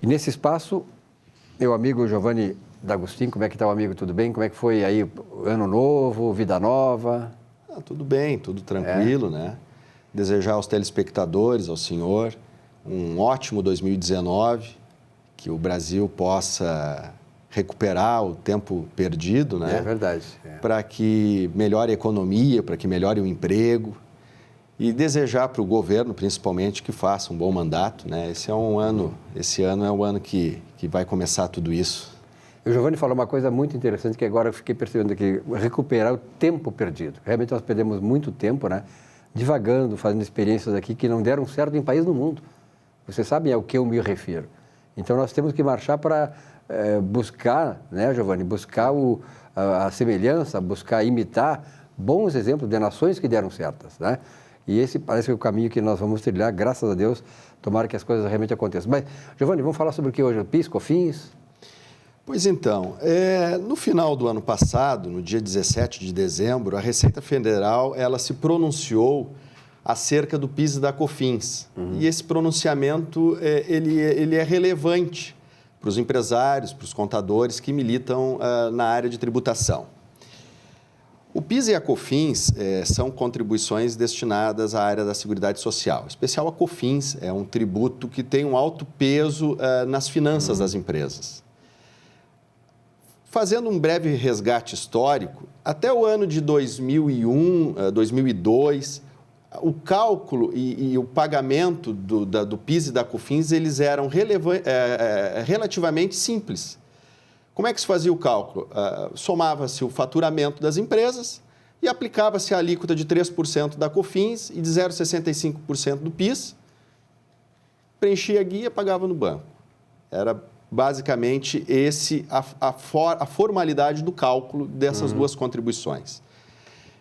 E nesse espaço, meu amigo Giovanni D'Agostin, como é que está o amigo? Tudo bem? Como é que foi aí ano novo, vida nova? Tudo bem, tudo tranquilo, né? Desejar aos telespectadores, ao senhor, um ótimo 2019, que o Brasil possa recuperar o tempo perdido, né? É verdade. Para que melhore a economia, para que melhore o emprego e desejar para o governo, principalmente, que faça um bom mandato, né? Esse ano é o ano que vai começar tudo isso. O Giovanni falou uma coisa muito interessante que agora eu fiquei percebendo aqui, recuperar o tempo perdido. Realmente nós perdemos muito tempo, né? Divagando, fazendo experiências aqui que não deram certo em país no mundo. Vocês sabem ao que eu me refiro. Então nós temos que marchar para buscar, né, Giovanni? Buscar a semelhança, buscar imitar bons exemplos de nações que deram certas, né? E esse parece que é o caminho que nós vamos trilhar, graças a Deus, tomara que as coisas realmente aconteçam. Mas, Giovanni, vamos falar sobre o que hoje? PIS, COFINS? Pois então, no final do ano passado, no dia 17 de dezembro, a Receita Federal ela se pronunciou acerca do PIS e da COFINS. E esse pronunciamento ele é relevante para os empresários, para os contadores que militam na área de tributação. O PIS e a COFINS são contribuições destinadas à área da Seguridade Social. Em especial a COFINS é um tributo que tem um alto peso nas finanças das empresas. Fazendo um breve resgate histórico, até o ano de 2001, 2002, o cálculo e o pagamento do PIS e da COFINS eles eram relativamente simples. Como é que se fazia o cálculo? Somava-se o faturamento das empresas e aplicava-se a alíquota de 3% da COFINS e de 0,65% do PIS, preenchia a guia e pagava no banco. Era basicamente a formalidade do cálculo dessas duas contribuições.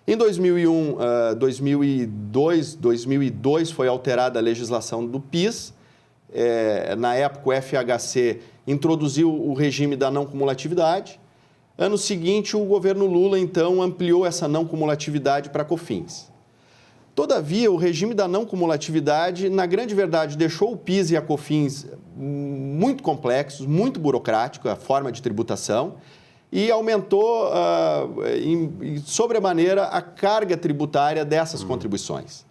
Em 2001, 2002 foi alterada a legislação do PIS. Na época, o FHC introduziu o regime da não cumulatividade. Ano seguinte, o governo Lula, então, ampliou essa não cumulatividade para a COFINS. Todavia, o regime da não cumulatividade, na grande verdade, deixou o PIS e a COFINS muito complexos, muito burocrático, a forma de tributação, e aumentou, sobremaneira, a carga tributária dessas contribuições.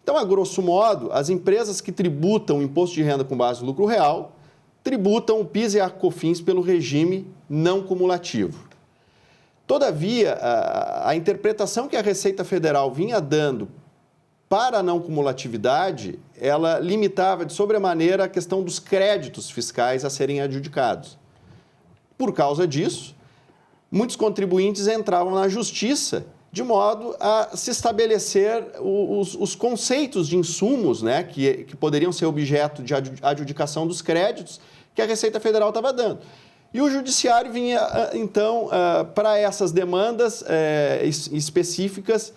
Então, a grosso modo, as empresas que tributam o imposto de renda com base no lucro real tributam o PIS e a COFINS pelo regime não cumulativo. Todavia, a interpretação que a Receita Federal vinha dando para a não cumulatividade, ela limitava de sobremaneira a questão dos créditos fiscais a serem adjudicados. Por causa disso, muitos contribuintes entravam na justiça de modo a se estabelecer os conceitos de insumos, né, que poderiam ser objeto de adjudicação dos créditos que a Receita Federal estava dando. E o Judiciário vinha, então, para essas demandas específicas,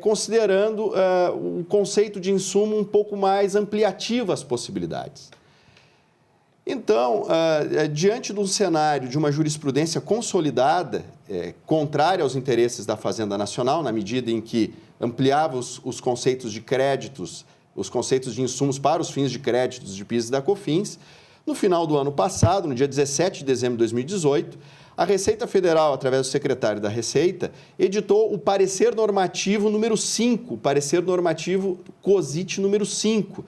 considerando o conceito de insumo um pouco mais ampliativo às possibilidades. Então, diante de um cenário de uma jurisprudência consolidada, contrária aos interesses da Fazenda Nacional, na medida em que ampliava os conceitos de créditos, os conceitos de insumos para os fins de créditos de PIS e da COFINS, no final do ano passado, no dia 17 de dezembro de 2018, a Receita Federal, através do secretário da Receita, editou o parecer normativo número 5, o parecer normativo COSIT número 5,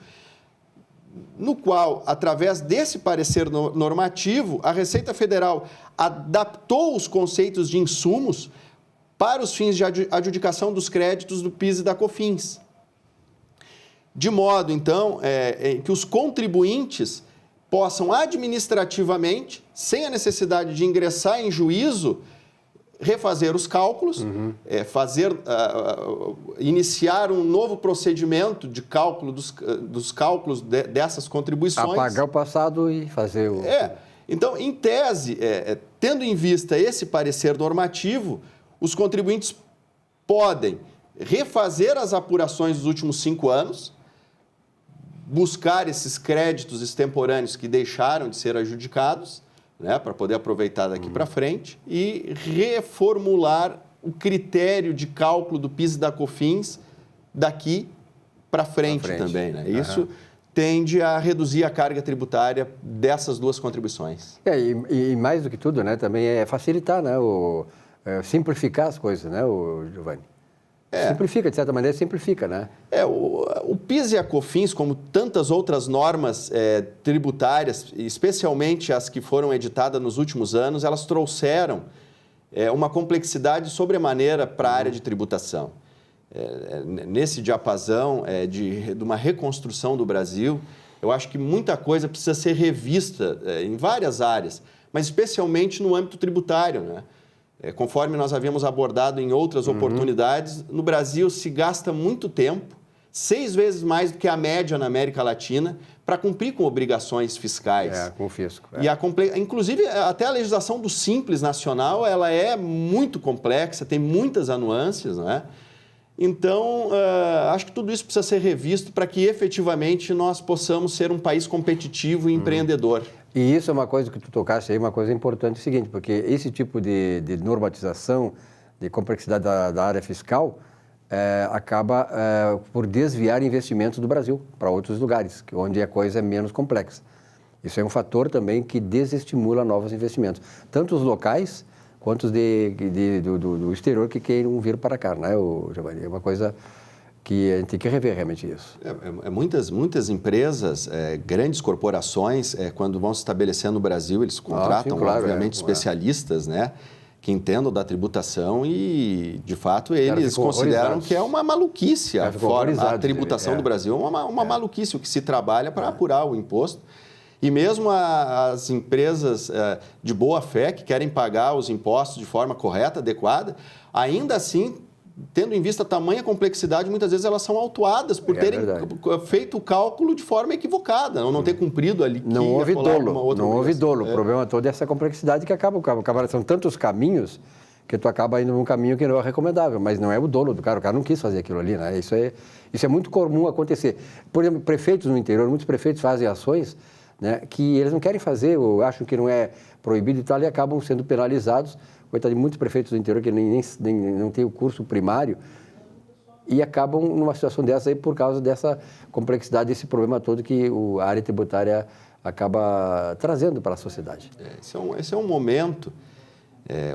no qual, através desse parecer normativo, a Receita Federal adaptou os conceitos de insumos para os fins de adjudicação dos créditos do PIS e da COFINS. De modo, então, que os contribuintes possam administrativamente, sem a necessidade de ingressar em juízo, refazer os cálculos, iniciar um novo procedimento de cálculo dos cálculos dessas contribuições. Apagar o passado e fazer o... Então, em tese, tendo em vista esse parecer normativo, os contribuintes podem refazer as apurações dos últimos 5 anos, buscar esses créditos extemporâneos que deixaram de ser adjudicados, né, para poder aproveitar daqui para frente, e reformular o critério de cálculo do PIS e da COFINS daqui para frente também. Né? Isso tende a reduzir a carga tributária dessas duas contribuições. E mais do que tudo, né, também é facilitar, né, simplificar as coisas, né, Giovanni? Simplifica, de certa maneira, simplifica, né? O PIS e a COFINS, como tantas outras normas tributárias, especialmente as que foram editadas nos últimos anos, elas trouxeram uma complexidade sobremaneira para a área de tributação. Nesse diapasão de uma reconstrução do Brasil, eu acho que muita coisa precisa ser revista em várias áreas, mas especialmente no âmbito tributário, né? Conforme nós havíamos abordado em outras oportunidades, no Brasil se gasta muito tempo, 6 vezes mais do que a média na América Latina, para cumprir com obrigações fiscais. Com o fisco. Inclusive, até a legislação do Simples Nacional, ela é muito complexa, tem muitas anuâncias, né? Então, acho que tudo isso precisa ser revisto para que efetivamente nós possamos ser um país competitivo e empreendedor. E isso é uma coisa que tu tocaste aí, uma coisa importante, é o seguinte, porque esse tipo de normatização, de complexidade da área fiscal, acaba por desviar investimentos do Brasil para outros lugares, onde a coisa é menos complexa. Isso é um fator também que desestimula novos investimentos, tanto os locais quanto os do exterior que queiram vir para cá, né, Giovanni? É uma coisa que a gente tem que rever realmente isso. Muitas empresas, grandes corporações, quando vão se estabelecer no Brasil, eles contratam, obviamente, especialistas, né, que entendam da tributação e, de fato, eles consideram que é uma maluquice a tributação do Brasil. É uma maluquice o que se trabalha para apurar o imposto. E mesmo as empresas de boa fé que querem pagar os impostos de forma correta, adequada, ainda assim, tendo em vista tamanha complexidade, muitas vezes elas são autuadas por terem feito o cálculo de forma equivocada, ou não ter cumprido ali. Não houve dolo, não houve dolo. O problema todo é essa complexidade que acaba. São tantos caminhos que tu acaba indo num caminho que não é recomendável, mas não é o dolo do cara. O cara não quis fazer aquilo ali, né? Isso é muito comum acontecer. Por exemplo, prefeitos no interior, muitos prefeitos fazem ações, né, que eles não querem fazer, ou acham que não é proibido e tal, e acabam sendo penalizados. Coitado de muitos prefeitos do interior que nem não têm o curso primário e acabam numa situação dessa aí por causa dessa complexidade, desse problema todo que a área tributária acaba trazendo para a sociedade. Esse é um momento,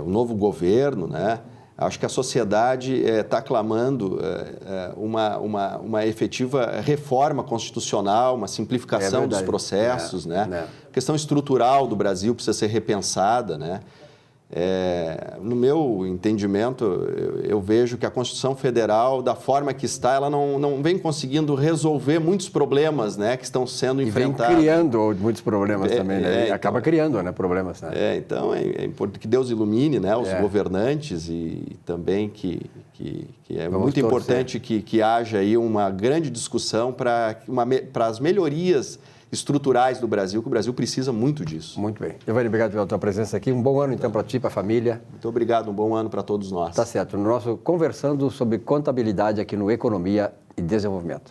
o novo governo, né? Acho que a sociedade está clamando uma efetiva reforma constitucional, uma simplificação dos processos, né? A questão estrutural do Brasil precisa ser repensada, né? No meu entendimento, eu vejo que a Constituição Federal, da forma que está, ela não vem conseguindo resolver muitos problemas, né, que estão sendo enfrentados. E vem criando muitos problemas também, né? Acaba criando, né, problemas. Né? Então, é importante que Deus ilumine, né, os governantes e também que é muito importante que haja aí uma grande discussão para as melhorias estruturais do Brasil, que o Brasil precisa muito disso. Muito bem. Giovanni, obrigado pela tua presença aqui. Um bom ano, então, para ti, para a família. Muito obrigado, um bom ano para todos nós. Tá certo. No nosso Conversando sobre Contabilidade aqui no Economia e Desenvolvimento.